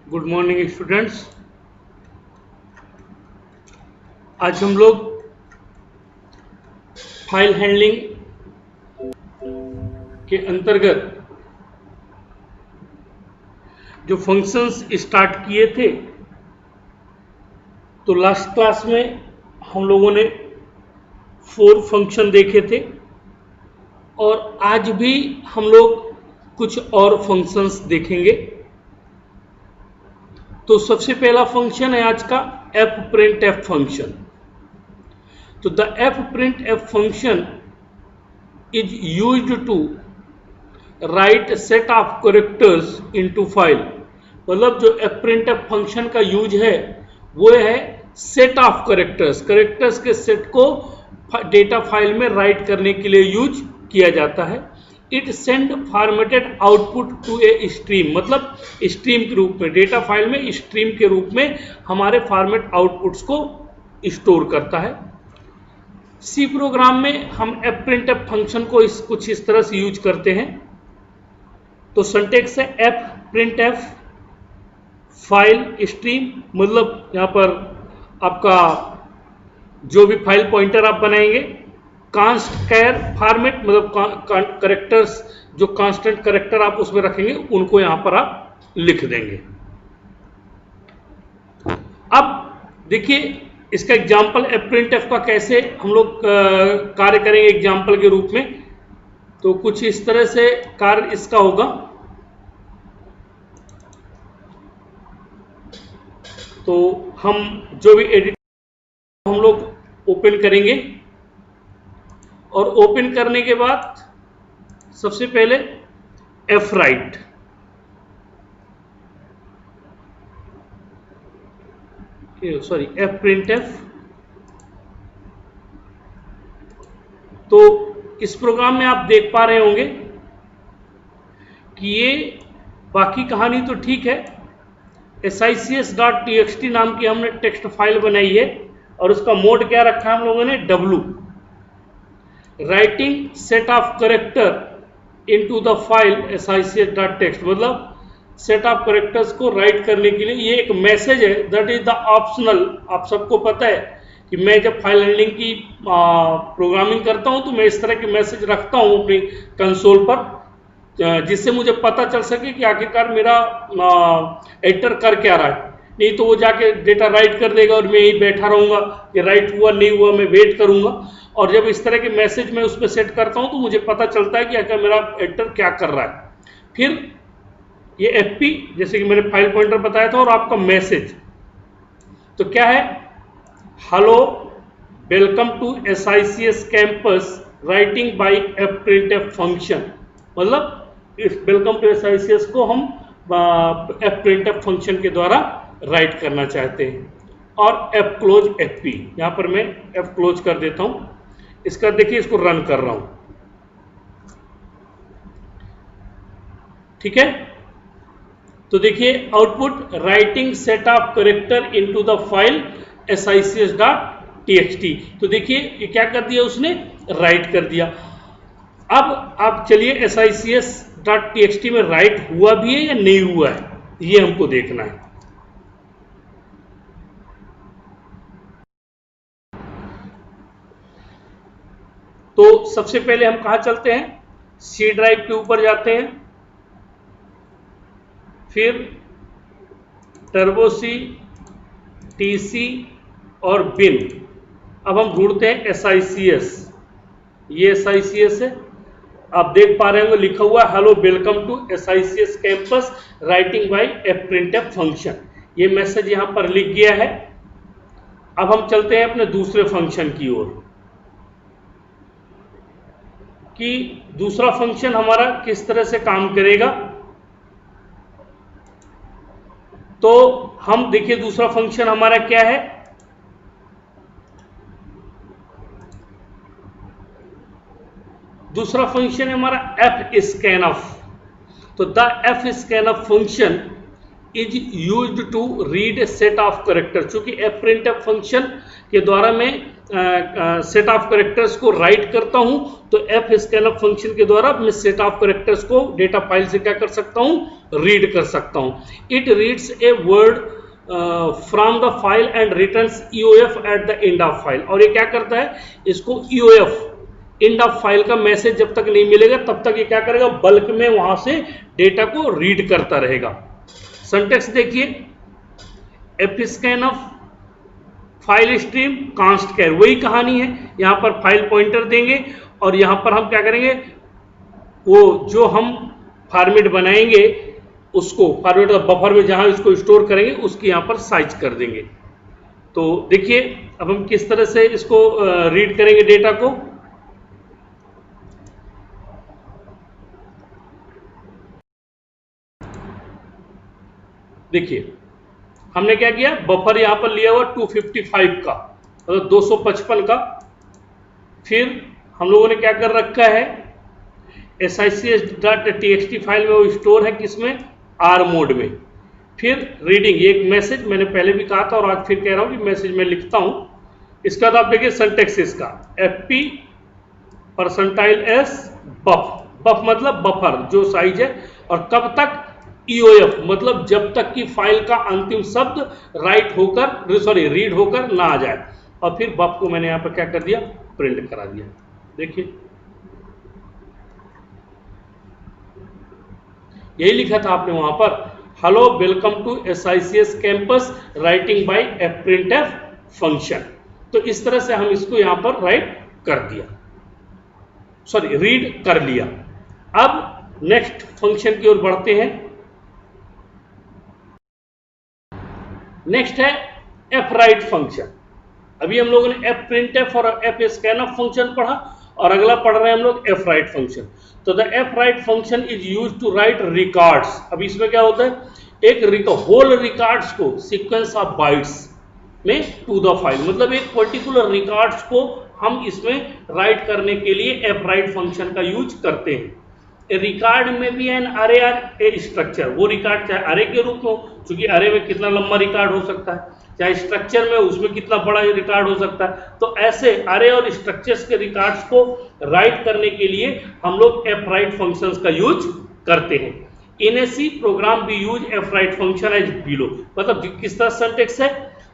Good morning students. आज हम लोग फाइल हैंडलिंग के अंतर्गत जो फंक्शंस स्टार्ट किए थे, तो लास्ट क्लास में हम लोगों ने 4 फंक्शन देखे थे और आज भी हम लोग कुछ और फंक्शंस देखेंगे। तो सबसे पहला फंक्शन है आज का एफ प्रिंट एफ फंक्शन। तो the F print F function is used to write set of characters into file. मतलब जो एफ प्रिंट एफ फंक्शन का यूज है वो है सेट ऑफ कैरेक्टर्स के सेट को डेटा फाइल में राइट करने के लिए यूज किया जाता है। It send formatted output to a stream, मतलब स्ट्रीम के रूप में, डेटा फाइल में स्ट्रीम के रूप में हमारे फॉर्मेट आउटपुट्स को स्टोर करता है। सी प्रोग्राम में हम एफ प्रिंट एफ फंक्शन को कुछ इस तरह से यूज करते हैं। तो सिंटैक्स है F print F file stream, मतलब यहाँ पर आपका जो भी फाइल पॉइंटर आप बनाएंगे, कांस्ट कैर फॉर्मेट, मतलब करेक्टर्स, जो कांस्टेंट करेक्टर आप उसमें रखेंगे उनको यहां पर आप लिख देंगे। अब देखिए इसका एग्जाम्पल एफ प्रिंट एफ का कैसे हम लोग कार्य करेंगे एग्जाम्पल के रूप में। तो कुछ इस तरह से कार्य इसका होगा। तो हम जो भी एडिट हम लोग ओपन करेंगे और ओपन करने के बाद सबसे पहले F right, sorry F print F. तो इस प्रोग्राम में आप देख पा रहे होंगे कि ये बाकी कहानी तो ठीक है। sics.txt नाम की हमने टेक्स्ट फाइल बनाई है और उसका मोड क्या रखा है हम लोगों ने, W। Writing set of character into the file sics.txt, मतलब सेट ऑफ करेक्टर्स को राइट करने के लिए ये एक मैसेज है, दैट इज द ऑप्शनल। आप सबको पता है कि मैं जब फाइल हैंडलिंग की प्रोग्रामिंग करता हूं तो मैं इस तरह के मैसेज रखता हूं अपनी कंसोल पर, जिससे मुझे पता चल सके कि आखिरकार मेरा एडिटर कर क्या रहा है। नहीं तो वो जाके डेटा राइट कर देगा और मैं यही बैठा रहूंगा कि राइट हुआ नहीं हुआ, मैं वेट करूंगा। और जब इस तरह के मैसेज मैं उस पर सेट करता हूं तो मुझे पता चलता है कि आखिर मेरा एडिटर क्या कर रहा है। फिर ये एफपी, जैसे कि मैंने फाइल पॉइंटर बताया था, और आपका मैसेज तो क्या है, hello welcome to SICS campus writing by F print F function. मतलब इस वेलकम टू SICS को हम एफ प्रिंट एफ फंक्शन के द्वारा राइट करना चाहते हैं। और एफ क्लोज एफपी, यहां पर मैं एफ क्लोज कर देता हूं। इसका देखिए, इसको रन कर रहा हूं, ठीक है। तो देखिए output, writing set of character into the file sics.txt। तो देखिए ये क्या कर दिया उसने, राइट कर दिया। अब आप चलिए sics.txt में राइट हुआ भी है या नहीं हुआ है, ये हमको देखना है। तो सबसे पहले हम कहां चलते हैं, सी ड्राइव के ऊपर जाते हैं, फिर टर्बो सी, टीसी और बिन। अब हम ढूंढते हैं SICS। ये SICS है, आप देख पा रहे होंगे लिखा हुआ है hello welcome to SICS campus writing by F print F function. ये मैसेज यहां पर लिख गया है। अब हम चलते हैं अपने दूसरे फंक्शन की ओर, कि दूसरा फंक्शन हमारा किस तरह से काम करेगा। तो हम देखिए दूसरा फंक्शन हमारा क्या है, दूसरा फंक्शन है हमारा एफ स्कैन ऑफ। तो the F scan of function is used to read a set of character. चूंकि एफ प्रिंट एफ फंक्शन के द्वारा मैं सेट ऑफ करेक्टर्स को राइट करता हूं तो एफ स्कैनअप फंक्शन के द्वारा मैं सेट ऑफ करेक्टर्स को डेटा फाइल से क्या कर सकता हूं, रीड कर सकता हूं. It reads a word from the file and returns EOF at the end of file. और ये क्या करता है, इसको ईओएफ एंड ऑफ फाइल का मैसेज जब तक नहीं मिलेगा तब तक ये क्या करेगा, बल्क में वहां से डेटा को रीड करता रहेगा. सिंटैक्स देखिए, f scanup file stream const char, वही कहानी है. यहां पर फाइल पॉइंटर देंगे और यहां पर हम क्या करेंगे, वो जो हम फॉर्मेट बनाएंगे उसको फॉर्मेट बफर में जहां इसको स्टोर करेंगे उसकी यहां पर साइज कर देंगे. तो देखिए अब हम किस तरह से इसको रीड करेंगे डेटा को. देखिए हमने क्या किया, बफर यहां पर लिया हुआ 255 का, मतलब 255 का. फिर हम लोगों ने क्या कर रखा है, SICS.txt फाइल में वो स्टोर है किसमें, आर मोड में. फिर रीडिंग, ये एक मैसेज मैंने पहले भी कहा था और आज फिर कह रहा हूं कि मैसेज मैं लिखता हूं. इसका तो आप देखिए सिंटैक्स इसका FP %S बफ, बफ मतलब बफर जो साइज है, और कब तक, EOF मतलब जब तक कि फाइल का अंतिम शब्द रीड होकर ना आ जाए. और फिर बफ को मैंने यहां पर क्या कर दिया, प्रिंट करा दिया. देखिए यही लिखा था आपने वहां पर, hello welcome to SICS campus writing by fprintf function. तो इस तरह से हम इसको यहां पर रीड कर लिया. अब नेक्स्ट फंक्शन की ओर बढ़ते हैं. नेक्स्ट है fwrite फंक्शन. अभी हम लोगों ने fprintf और fscanf फंक्शन पढ़ा और अगला पढ़ रहे हैं हम लोग fwrite फंक्शन. तो the fwrite function is used to write records. अब इसमें क्या होता है, एक होल रिकॉर्ड्स को सीक्वेंस ऑफ बाइट्स में टू द फाइल, मतलब एक पर्टिकुलर रिकॉर्ड्स को हम इसमें राइट करने के लिए fwrite फंक्शन का यूज करते हैं. रिकॉर्ड में भी एन अरे आर ए स्ट्रक्चर, वो रिकॉर्ड चाहे अरे के रूप में हो, क्योंकि अरे में कितना लंबा रिकॉर्ड हो सकता है, चाहे स्ट्रक्चर में उसमें कितना बड़ा रिकॉर्ड हो सकता है. तो ऐसे अरे और स्ट्रक्चर्स के रिकॉर्ड्स को राइट करने के लिए हम लोग fwrite फंक्शंस का यूज करते हैं. In a C program we use fwrite function as below. मतलब किस तरह सिंटैक्स है,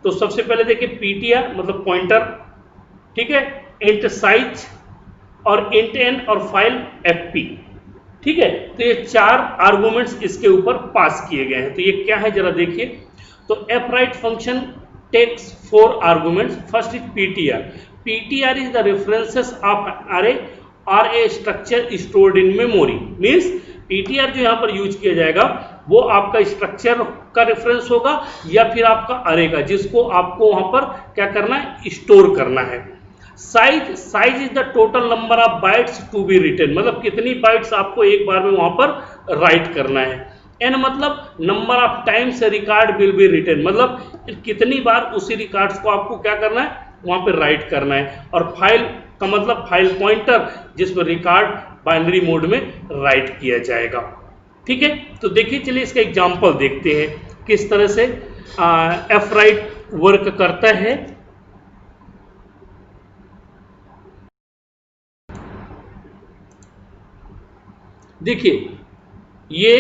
तो सबसे पहले देखिए ptr मतलब पॉइंटर, ठीक है, इंट साइज और इंट एन और फाइल fp, ठीक है. तो ये 4 आर्गुमेंट्स इसके ऊपर पास किए गए हैं. तो ये क्या है जरा देखिए. तो fwrite function takes 4 arguments. First is ptr. ptr is the references of array और a structure stored in memory. Means ptr जो यहाँ पर यूज किया जाएगा वो आपका स्ट्रक्चर का रेफरेंस होगा या फिर आपका अरे का, जिसको आपको वहां पर क्या करना है, स्टोर करना है. Size is the total number of bytes to be written, मतलब कितनी बाइट्स आपको एक बार में वहां पर राइट करना है. एन मतलब number of times record will be written, मतलब कितनी बार उसी रिकॉर्ड्स को आपको क्या करना है, वहां पर राइट करना है. और फाइल का मतलब फाइल पॉइंटर, जिसमें रिकॉर्ड बाइनरी मोड में राइट किया जाएगा. ठीक है, तो देखिए चलिए इसका एग्जांपल देखते हैं किस तरह से fwrite वर्क करता है. देखिए ये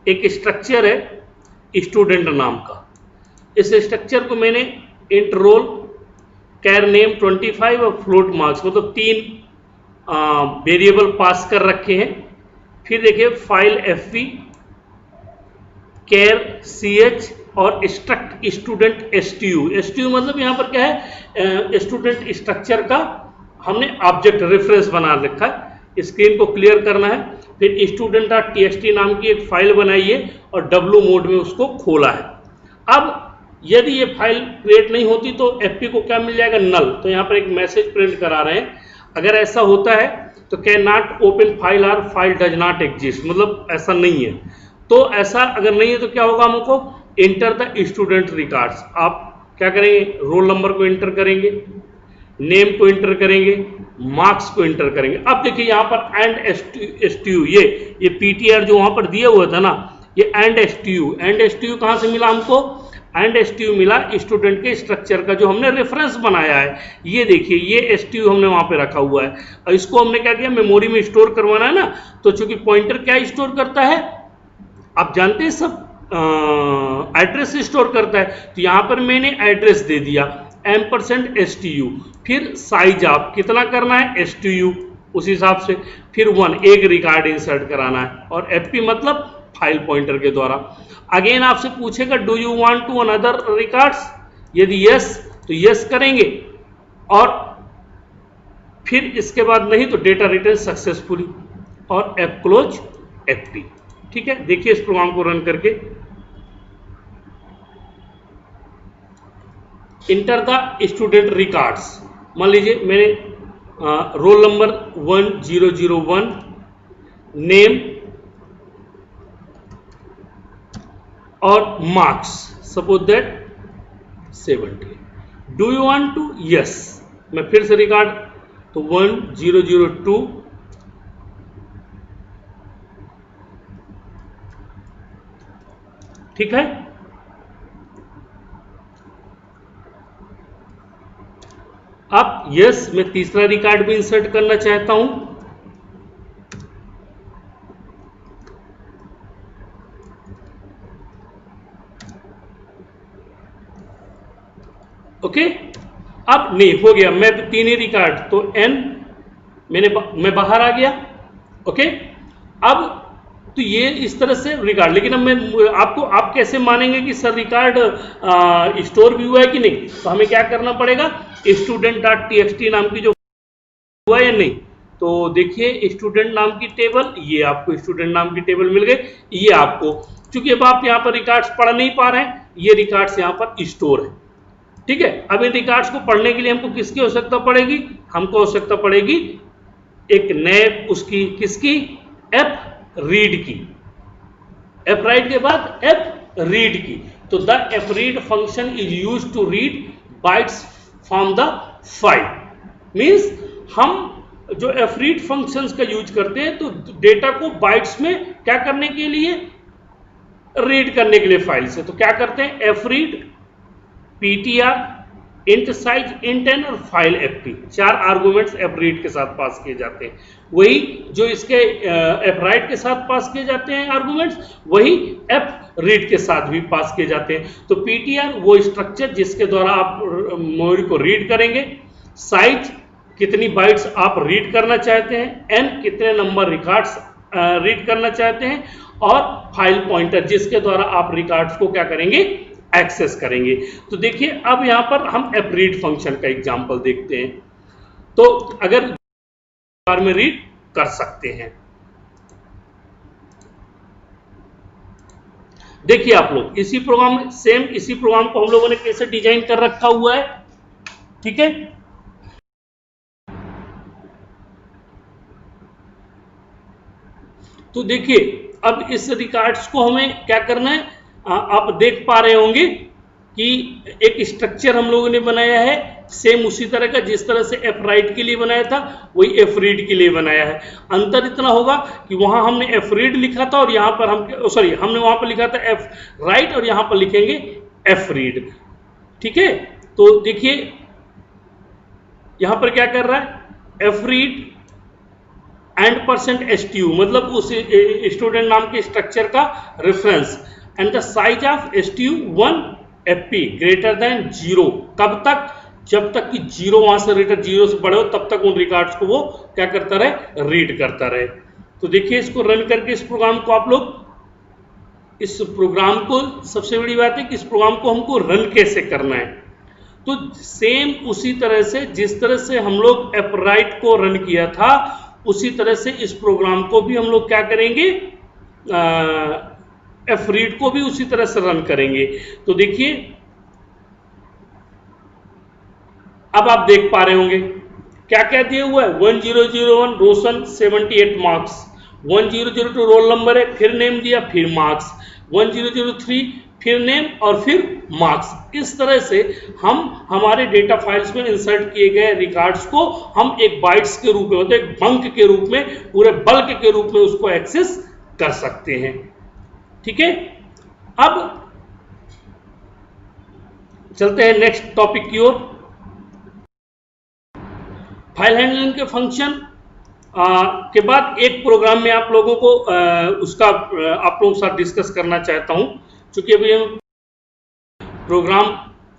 एक स्ट्रक्चर है स्टूडेंट नाम का. इस स्ट्रक्चर को मैंने इंट रोल, कैर नेम 25 और फ्लोट मार्क्स मतलब 3 वेरिएबल पास कर रखे हैं. फिर देखिए फाइल fp, कैर ch और स्ट्रक्ट स्टूडेंट stu मतलब यहाँ पर क्या है, स्टूडेंट स्ट्रक्चर का हमने ऑब्जेक्ट रेफरेंस बना रखा है. स्क्रीन को क्लियर करना है. फिर student.txt नाम की एक फाइल बनाई है और w मोड में उसको खोला है. अब यदि ये फाइल क्रिएट नहीं होती तो fp को क्या मिल जाएगा, नल. तो यहाँ पर एक मैसेज प्रिंट करा रहे हैं. अगर ऐसा होता है तो कैन नॉट ओपन फाइल और फाइल डज नॉट एग्जिस्ट, मतलब ऐसा नहीं है. तो ऐसा अगर नहीं है तो क्या होगा, हमको एंटर द स्टूडेंट रिकॉर्ड्स. आप क्या करेंगे, रोल नंबर को एंटर करेंगे, नेम को एंटर करेंगे, मार्क्स को एंटर करेंगे. अब देखिए यहाँ पर एंड stu, ये ptr जो वहां पर दिया हुआ था ना, ये एंड stu कहां से मिला हमको, एंड एसटीयू मिला स्टूडेंट के स्ट्रक्चर का जो हमने रेफरेंस बनाया है। ये देखिए ये एसटीयू हमने वहां पे रखा हुआ है और इसको हमने क्या किया, मेमोरी में स्टोर करवाना है ना, तो चूंकि पॉइंटर क्या स्टोर करता है आप जानते हैं सब, एड्रेस स्टोर करता है। तो यहां पर मैंने एड्रेस दे दिया %STU, फिर साइज आप कितना करना है STU उस हिसाब से, फिर 1 एक रिकॉर्ड इंसर्ट कराना है और FP मतलब फाइल पॉइंटर के द्वारा। अगेन आपसे पूछेगा do you want to another records, यदि यस तो यस करेंगे और फिर इसके बाद नहीं तो डेटा रिटर्न सक्सेसफुली और F क्लोज FP। ठीक है, देखिए इस प्रोग्राम को रन करके, इंटर द स्टूडेंट रिकॉर्ड्स। मान लीजिए मैंने रोल नंबर 1001, नेम और marks suppose that 70। Do you want to, yes, मैं फिर से रिकॉर्ड तो 1002, ठीक है। अब यस मैं तीसरा रिकॉर्ड भी इंसर्ट करना चाहता हूं, ओके। अब नहीं हो गया, मैं तो 3 ही रिकॉर्ड तो N मैं बाहर आ गया, ओके। अब तो ये इस तरह से रिकॉर्ड, लेकिन अब मैं आपको, आप कैसे मानेंगे कि सर रिकॉर्ड स्टोर भी हुआ है कि नहीं, तो हमें क्या करना पड़ेगा, student.txt नाम की जो हुआ है या नहीं, तो देखिए स्टूडेंट नाम की टेबल, ये आपको स्टूडेंट नाम की टेबल मिल गई, ये आपको, चूंकि अब आप यहाँ पर रिकॉर्ड्स पढ़ नहीं पा रहे हैं, ये रिकॉर्ड्स यहाँ पर स्टोर है, ठीक है। अब इन रिकॉर्ड्स को पढ़ने के लिए हमको किसकी आवश्यकता पड़ेगी, हमको आवश्यकता पड़ेगी एक नए उसकी, किसकी, एफ रीड की, एफ राइट के बाद एफ रीड की। तो the F read function is use to read bytes from the file, means हम जो एफ रीड फंक्शंस का यूज करते हैं तो डेटा को बाइट्स में क्या करने के लिए, रीड करने के लिए फाइल से। तो क्या करते हैं, F read, PTR, int size, int N और file FP, 4 arguments F read के साथ पास किए जाते हैं। वही जो इसके एफ राइट के साथ पास किए जाते हैं आर्गुमेंट्स, वही एफ रीड के साथ भी पास किए जाते हैं। तो PTR वो स्ट्रक्चर जिसके द्वारा आप मेमोरी को रीड करेंगे, साइज कितनी बाइट्स आप रीड करना चाहते हैं, N कितने नंबर रिकॉर्ड्स रीड करना चाहते हैं, और फाइल पॉइंटर जिसके द्वारा आप रिकॉर्ड्स को क्या करेंगे, एक्सेस करेंगे। तो देखिए अब यहां पर हम एफ रीड फंक्शन का एग्जांपल देखते हैं। तो अगर बार में रीड कर सकते हैं, देखिए आप लोग इसी प्रोग्राम में, सेम इसी प्रोग्राम को हम लोगों ने कैसे डिजाइन कर रखा हुआ है, ठीक है। तो देखिए अब इस रिकॉर्ड्स को हमें क्या करना है, आप देख पा रहे होंगे कि एक स्ट्रक्चर हम लोगों ने बनाया है सेम उसी तरह का जिस तरह से एफ राइट के लिए बनाया था, वही एफ रीड के लिए बनाया है। अंतर इतना होगा कि वहां हमने एफ रीड लिखा था और यहां पर हम, सॉरी, हमने वहां पर लिखा था एफ राइट और यहां पर लिखेंगे एफ रीड, ठीक है। तो देखिए यहां पर क्या कर रहा है, एफ रीड एंड %STU मतलब उस स्टूडेंट नाम के स्ट्रक्चर का reference, and the size of STU 1 FP greater than 0, कब तक, जब तक कि 0 वहां से रिटर्न 0 से बड़े हो तब तक उन रिकॉर्ड्स को वो क्या करता रहे, रीड करता रहे। तो देखिए इसको रन करके इस प्रोग्राम को आप लोग, इस प्रोग्राम को, सबसे बड़ी बात है कि इस प्रोग्राम को हमको रन कैसे करना है। तो सेम उसी तरह से जिस तरह से हम लोग एफ राइट को रन किया था, उसी तरह से इस प्रोग्राम को भी हम लोग क्या करेंगे, एफ रीड को भी उसी तरह से रन करेंगे। तो देखिए अब आप देख पा रहे होंगे क्या क्या दिया हुआ है, 1001 रोशन 78 मार्क्स, 1002 रोल नंबर है, फिर नेम दिया, फिर मार्क्स, 1003 फिर नेम और फिर मार्क्स। इस तरह से हम हमारे डेटा फाइल्स में इंसर्ट किए गए रिकॉर्ड्स को हम एक बाइट्स के रूप में, एक बंक के रूप में, पूरे बल्क के रूप में उसको एक्सेस कर सकते हैं, ठीक है। अब चलते हैं नेक्स्ट टॉपिक की ओर। फाइल हैंडलिंग के फंक्शन के बाद एक प्रोग्राम में आप लोगों को उसका आप लोगों के साथ डिस्कस करना चाहता हूं, क्योंकि अभी हम प्रोग्राम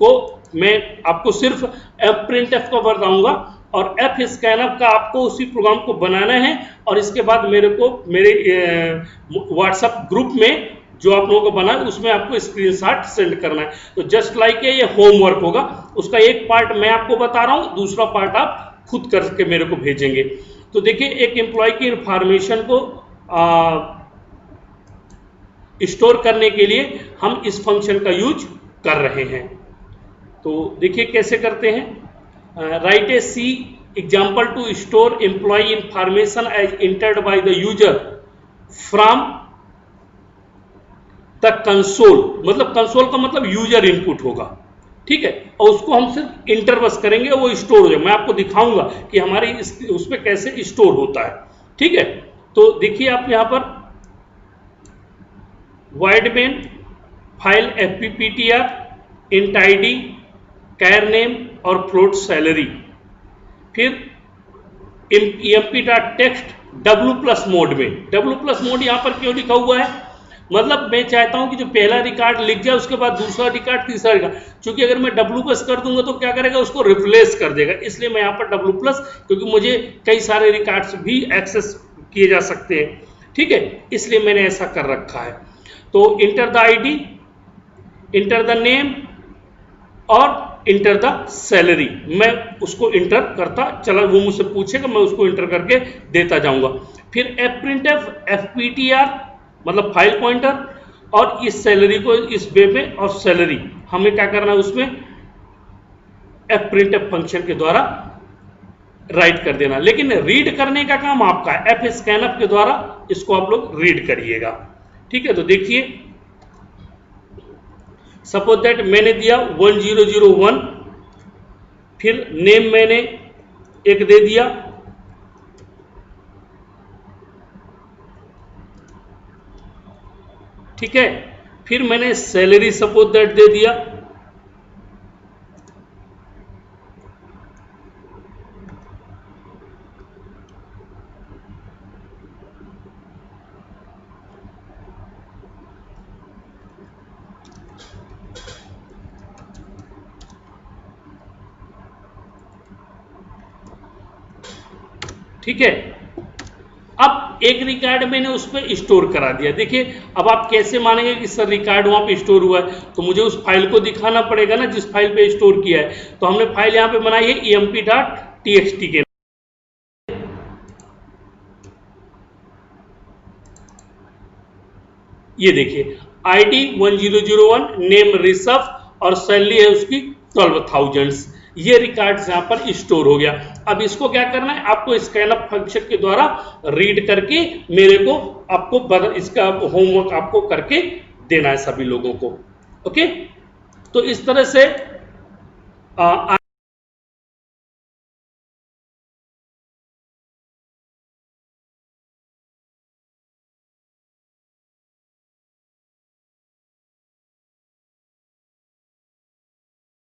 को मैं आपको सिर्फ एफ प्रिंट एफ का बताऊंगा और एफ स्कैनअप का आपको उसी प्रोग्राम को बनाना है और इसके बाद मेरे व्हाट्सएप ग्रुप में जो आप लोगों को बना है उसमें आपको स्क्रीनशॉट सेंड करना है। तो जस्ट लाइक ये होमवर्क होगा, उसका एक पार्ट मैं आपको बता रहा हूं, दूसरा पार्ट आप खुद करके मेरे को भेजेंगे। तो देखिए, एक एम्प्लॉय की इंफॉर्मेशन को स्टोर करने के लिए हम इस फंक्शन का यूज कर रहे हैं। तो देखिए कैसे करते हैं। Write a C example to store employ information as entered by the user from the console, मतलब कंसोल का मतलब यूजर इनपुट होगा, ठीक है, और उसको हम सिर्फ इंटर बस करेंगे, वो स्टोर हो जाए। मैं आपको दिखाऊंगा कि हमारी उस पर कैसे स्टोर होता है, ठीक है। तो देखिए आप यहां पर void main file fpptr int id कैर नेम और फ्लोट सैलरी, फिर emp.text w प्लस मोड में। w प्लस मोड यहां पर क्यों लिखा हुआ है, मतलब मैं चाहता हूं कि जो पहला रिकॉर्ड लिख जाए उसके बाद दूसरा रिकॉर्ड, तीसरा रिकॉर्ड, क्योंकि अगर मैं w प्लस कर दूंगा तो क्या करेगा, उसको रिप्लेस कर देगा, इसलिए मैं यहां पर w प्लस, क्योंकि मुझे कई सारे रिकॉर्ड्स भी एक्सेस किए जा सकते हैं, ठीक है, इसलिए मैंने ऐसा कर रखा है। तो enter the ID, enter the name और इंटर द सैलरी, मैं उसको इंटर करता चला, वो मुझसे पूछेगा मैं उसको इंटर करके देता जाऊंगा। फिर एफ प्रिंट एफ ptr मतलब फाइल पॉइंटर, और इस सैलरी को इस वे में, और सैलरी हमें क्या करना है उसमें एफ प्रिंट एफ फंक्शन के द्वारा राइट कर देना, लेकिन रीड करने का काम आपका है, एफ स्कैनअप के द्वारा इसको आप लोग रीड करिएगा, ठीक है। तो देखिए, सपोज दैट मैंने दिया 1001, फिर नेम मैंने एक दे दिया, ठीक है, फिर मैंने सैलरी सपोज दैट दे दिया, ठीक है। अब एक रिकॉर्ड मैंने उस पर स्टोर करा दिया। देखिए अब आप कैसे मानेंगे कि सर रिकॉर्ड वहां पे स्टोर हुआ है, तो मुझे उस फाइल को दिखाना पड़ेगा ना जिस फाइल पे स्टोर किया है। तो हमने फाइल यहां पे बनाई है emp.txt के, ये देखिए आईडी 1001, नेम ऋषभ और सैलरी है उसकी 12,000। ये रिकॉर्ड्स यहाँ पर स्टोर हो गया। अब इसको क्या करना है, आपको स्कैनअप फंक्शन के द्वारा रीड करके मेरे को आपको इसका होमवर्क आपको करके देना है सभी लोगों को। ओके, तो इस तरह से